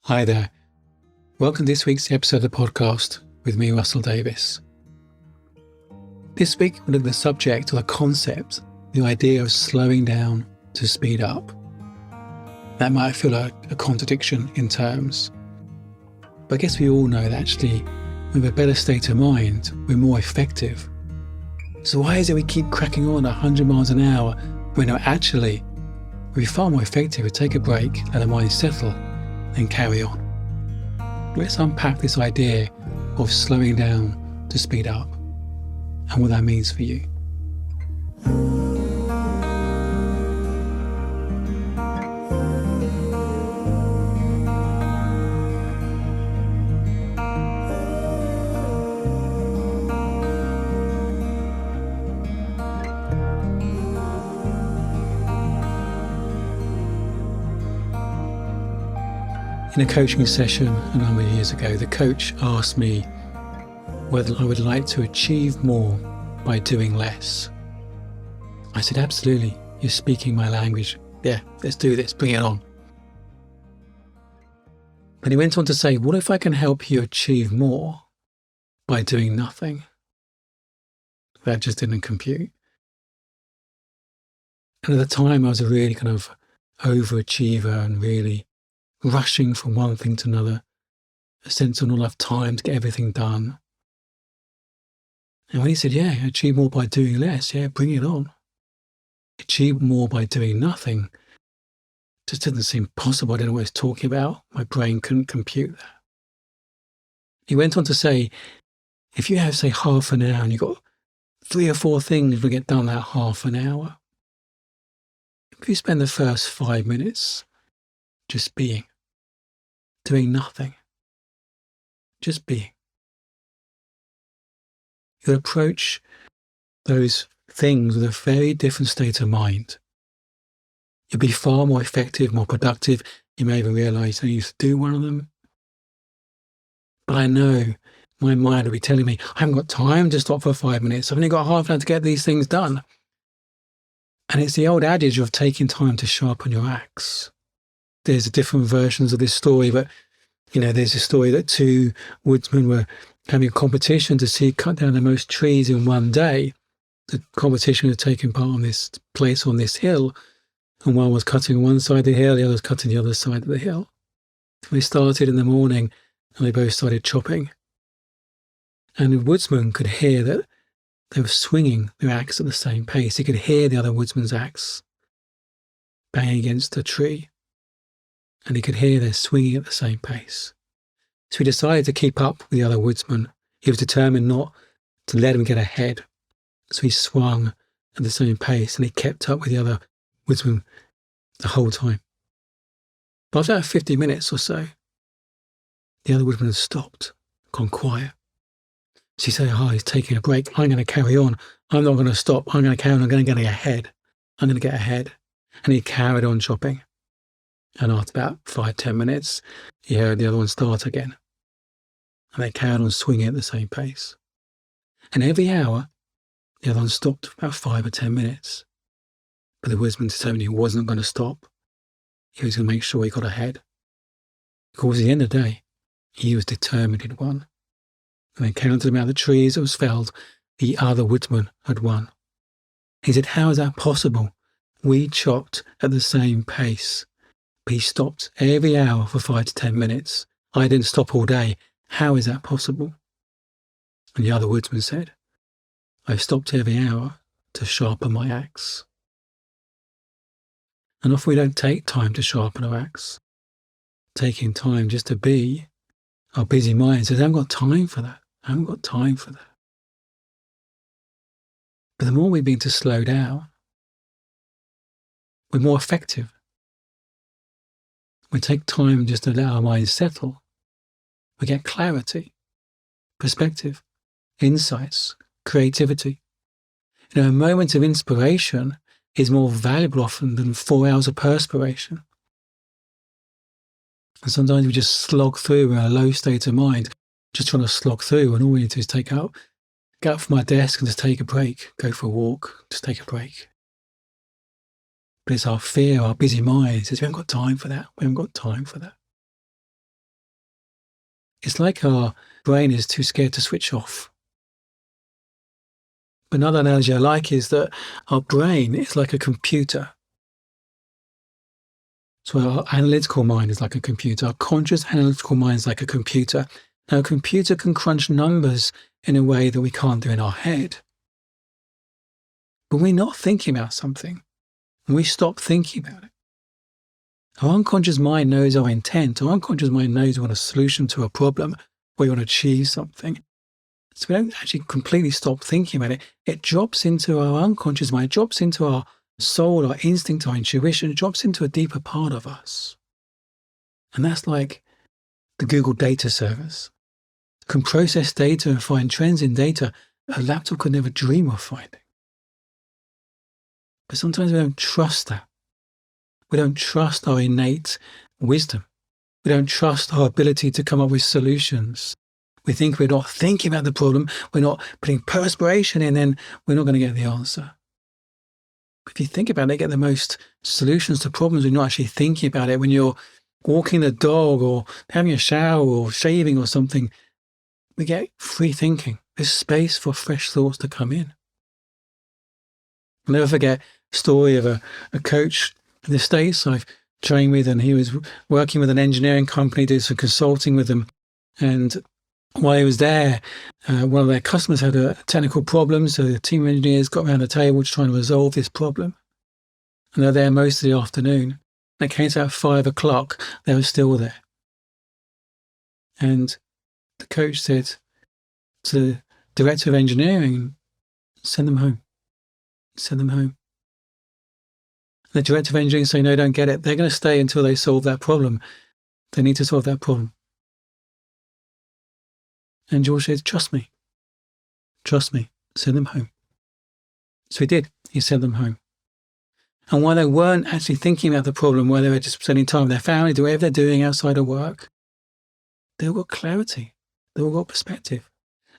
Hi there. Welcome to this week's episode of the podcast with me, Russell Davis. This week, we'll look at the subject or the concept, the idea of slowing down to speed up. That might feel like a contradiction in terms, but I guess we all know that actually, with a better state of mind, we're more effective. So why is it we keep cracking on 100 miles an hour when actually we'd be far more effective to take a break, let our mind settle, and carry on? Let's unpack this idea of slowing down to speed up and what that means for you. In a coaching session a number of years ago, the coach asked me whether I would like to achieve more by doing less. I said, absolutely, you're speaking my language. Yeah, let's do this, bring it on. And he went on to say, what if I can help you achieve more by doing nothing? That just didn't compute. And at the time, I was a really kind of overachiever and really rushing from one thing to another, a sense of not enough time to get everything done. And when he said, yeah, achieve more by doing less, yeah, bring it on. Achieve more by doing nothing just didn't seem possible. I didn't know what he was talking about. My brain couldn't compute that. He went on to say, if you have, say, half an hour and you've got 3 or 4 things to get done that half an hour, if you spend the first 5 minutes just being, doing nothing, just being, you'll approach those things with a very different state of mind. You'll be far more effective, more productive. You may even realise I used to do one of them. But I know my mind will be telling me, I haven't got time to stop for 5 minutes. I've only got half an hour to get these things done. And it's the old adage of taking time to sharpen your axe. There's different versions of this story, but there's a story that 2 woodsmen were having a competition to see cut down the most trees in one day. The competition had taken part on this place on this hill, and one was cutting one side of the hill, the other was cutting the other side of the hill. They started in the morning, and they both started chopping. And the woodsman could hear that they were swinging their axe at the same pace. He could hear the other woodsman's axe banging against a tree, and he could hear their swinging at the same pace. So he decided to keep up with the other woodsman. He was determined not to let him get ahead. So he swung at the same pace, and he kept up with the other woodsman the whole time. But after about 50 minutes or so, the other woodman had stopped, gone quiet. So he said, he's taking a break. I'm going to carry on. I'm not going to stop. I'm going to carry on. I'm going to get ahead. I'm going to get ahead. And he carried on chopping. And after about 5-10 minutes, he heard the other one start again. And they carried on swinging at the same pace. And every hour, the other one stopped for about 5 or 10 minutes. But the woodsman determined he wasn't going to stop. He was going to make sure he got ahead. Because at the end of the day, he was determined he'd won. And they counted the amount of trees that was felled. The other woodsman had won. He said, how is that possible? We chopped at the same pace. But he stopped every hour for 5 to 10 minutes. I didn't stop all day. How is that possible? And the other woodsman said, I stopped every hour to sharpen my axe. And often we don't take time to sharpen our axe. Taking time just to be, our busy mind says, I haven't got time for that. I haven't got time for that. But the more we begin to slow down, we're more effective. We take time just to let our minds settle. We get clarity, perspective, insights, creativity. A moment of inspiration is more valuable often than 4 hours of perspiration. And sometimes we just slog through in a low state of mind, just trying to slog through, and all we need to do is get up from my desk and just take a break, go for a walk, just take a break. But it's our fear, our busy mind says, we haven't got time for that. We haven't got time for that. It's like our brain is too scared to switch off. Another analogy I like is that our brain is like a computer. So our analytical mind is like a computer. Our conscious analytical mind is like a computer. Now, a computer can crunch numbers in a way that we can't do in our head. But when we're not thinking about something, and we stop thinking about it, our unconscious mind knows our intent. Our unconscious mind knows we want a solution to a problem, we want to achieve something. So we don't actually completely stop thinking about it. It drops into our unconscious mind, it drops into our soul, our instinct, our intuition, it drops into a deeper part of us. And that's like the Google data service. It can process data and find trends in data a laptop could never dream of finding. But sometimes we don't trust that. We don't trust our innate wisdom. We don't trust our ability to come up with solutions. We think we're not thinking about the problem, we're not putting perspiration in, then we're not going to get the answer. If you think about it, get the most solutions to problems when you're not actually thinking about it. When you're walking the dog or having a shower or shaving or something, we get free thinking. There's space for fresh thoughts to come in. I'll never forget a story of a coach in the States I've trained with, and he was working with an engineering company, doing some consulting with them. And while he was there, one of their customers had a technical problem, so the team of engineers got around the table to try and resolve this problem. And they're there most of the afternoon. And it came to about 5 o'clock, they were still there. And the coach said to the director of engineering, send them home. Send them home. And the director of engineering said, no, don't get it. They're going to stay until they solve that problem. They need to solve that problem. And George said, trust me, send them home. So he did, he sent them home. And while they weren't actually thinking about the problem, while they were just spending time with their family, doing whatever they're doing outside of work, they all got clarity, they all got perspective.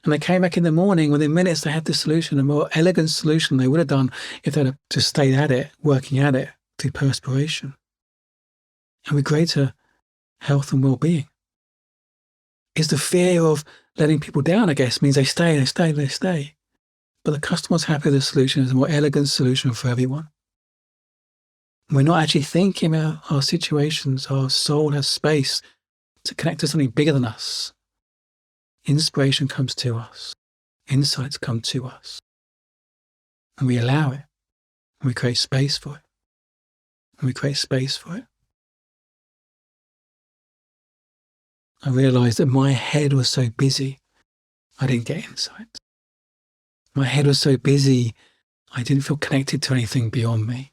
And they came back in the morning, within minutes they had the solution, a more elegant solution they would have done if they'd have just stayed at it, working at it, through perspiration. And with greater health and well-being. Is the fear of letting people down, I guess, means they stay. But the customer's happy with the solution. It's a more elegant solution for everyone. We're not actually thinking about our situations. Our soul has space to connect to something bigger than us. Inspiration comes to us. Insights come to us. And we allow it. And we create space for it. I realized that my head was so busy, I didn't get insight. My head was so busy, I didn't feel connected to anything beyond me.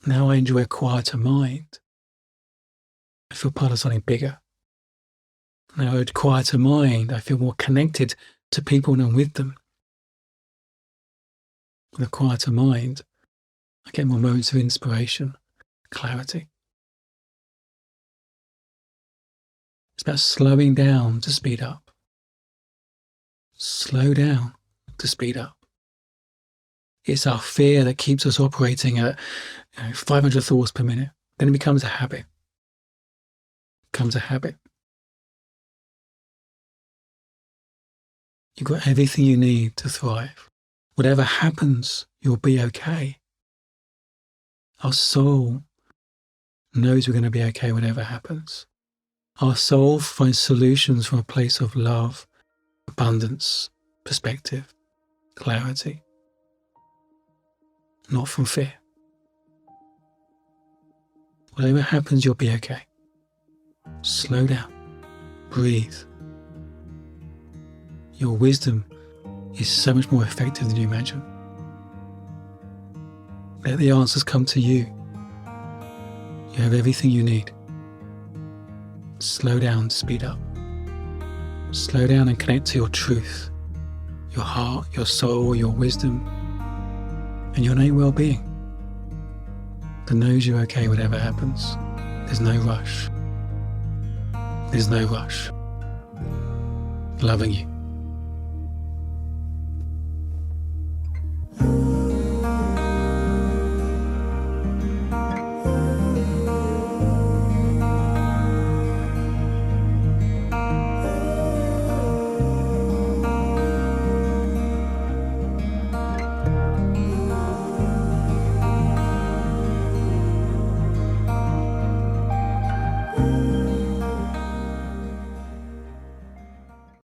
Now I enjoy a quieter mind. I feel part of something bigger. Now with a quieter mind, I feel more connected to people when I'm with them. With a quieter mind, I get more moments of inspiration, clarity. It's about slowing down to speed up. Slow down to speed up. It's our fear that keeps us operating at 500 thoughts per minute. Then it becomes a habit. You've got everything you need to thrive. Whatever happens, you'll be okay. Our soul knows we're going to be okay whatever happens. Our soul finds solutions from a place of love, abundance, perspective, clarity, not from fear. Whatever happens, you'll be okay. Slow down, breathe. Your wisdom is so much more effective than you imagine. Let the answers come to you. You have everything you need. Slow down, speed up. Slow down and connect to your truth, your heart, your soul, your wisdom, and your innate well-being. That knows you're okay whatever happens. There's no rush. Loving you.